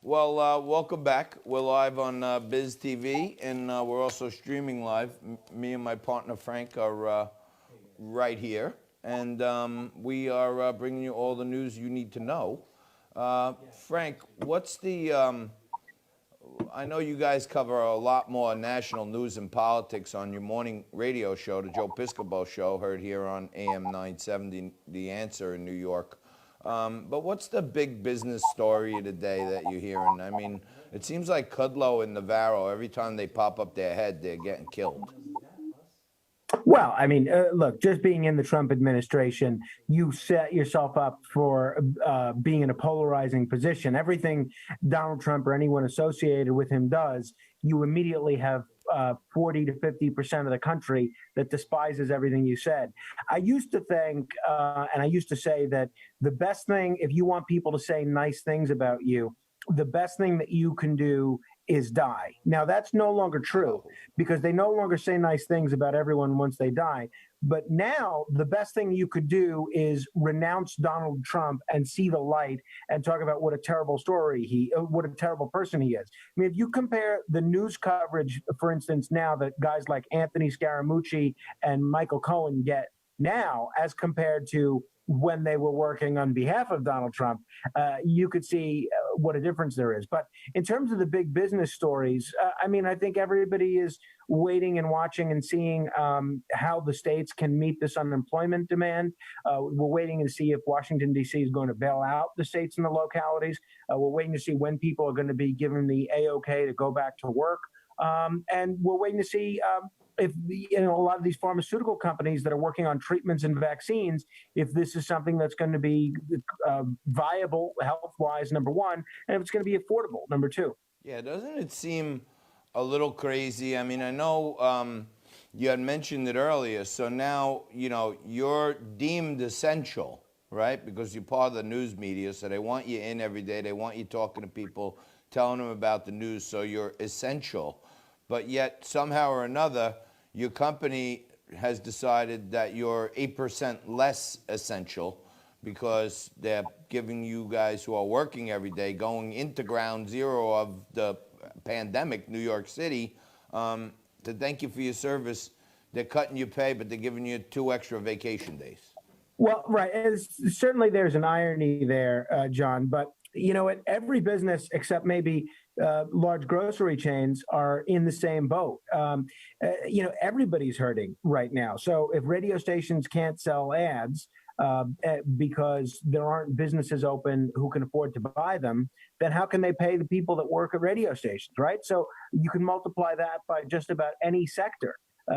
Well, welcome back. We're live on Biz TV, and we're also streaming live. Me and my partner Frank are right here, and we are bringing you all the news you need to know. Frank, what's the? I know you guys cover a lot more national news and politics on your morning radio show, the Joe Piscopo Show, heard here on AM 970, The Answer in New York. But what's the big business story of the day that you're hearing? I mean, it seems like Kudlow and Navarro, every time they pop up their head, they're getting killed. Well, I mean, look, just being in the Trump administration, you set yourself up for being in a polarizing position. Everything Donald Trump or anyone associated with him does, you immediately have 40 to 50% of the country that despises everything you said. I used to think, and I used to say that the best thing, if you want people to say nice things about you, the best thing that you can do is die. Now, that's no longer true because they no longer say nice things about everyone once they die. But now the best thing you could do is renounce Donald Trump and see the light and talk about what a terrible what a terrible person he is. I mean, if you compare the news coverage, for instance, now that guys like Anthony Scaramucci and Michael Cohen get now as compared to when they were working on behalf of Donald Trump, you could see what a difference there is. But in terms of the big business stories, I mean, I think everybody is waiting and watching and seeing how the states can meet this unemployment demand. We're waiting to see if Washington, D.C. is going to bail out the states and the localities. We're waiting to see when people are going to be given the A-OK to go back to work. And we're waiting to see if a lot of these pharmaceutical companies that are working on treatments and vaccines, if this is something that's going to be viable health-wise, number one, and if it's going to be affordable, number two. Yeah, doesn't it seem a little crazy? I mean, I know you had mentioned it earlier, so now, you're deemed essential, right? Because you're part of the news media, so they want you in every day. They want you talking to people, telling them about the news, so you're essential. But yet, somehow or another, your company has decided that you're 8% less essential because they're giving you guys who are working every day, going into ground zero of the pandemic, New York City, to thank you for your service. They're cutting your pay, but they're giving you 2 extra vacation days. Well, right. Certainly there's an irony there, John, but every business except maybe large grocery chains are in the same boat. Everybody's hurting right now. So if radio stations can't sell ads because there aren't businesses open who can afford to buy them, then how can they pay the people that work at radio stations, right? So you can multiply that by just about any sector.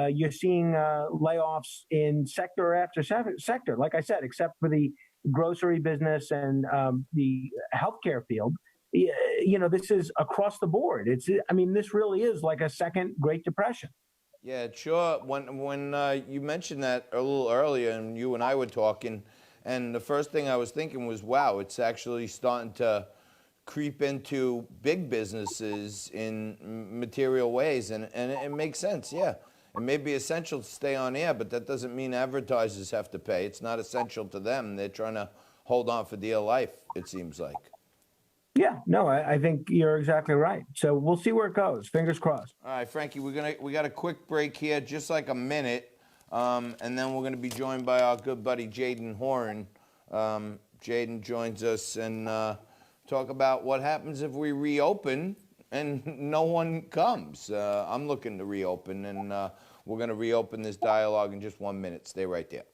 You're seeing layoffs in sector after sector, like I said, except for the grocery business and the healthcare field. This is across the board. This really is like a second Great Depression. Yeah, sure. When you mentioned that a little earlier, and you and I were talking, and the first thing I was thinking was, wow, it's actually starting to creep into big businesses in material ways, and it makes sense, yeah. It may be essential to stay on air, but that doesn't mean advertisers have to pay. It's not essential to them. They're trying to hold on for dear life, it seems like. Yeah, no, I think you're exactly right. So we'll see where it goes. Fingers crossed. All right, Frankie, we got a quick break here, just like a minute, and then we're going to be joined by our good buddy Jaden Horan. Jaden joins us and talk about what happens if we reopen and no one comes. I'm looking to reopen, and we're going to reopen this dialogue in just 1 minute. Stay right there.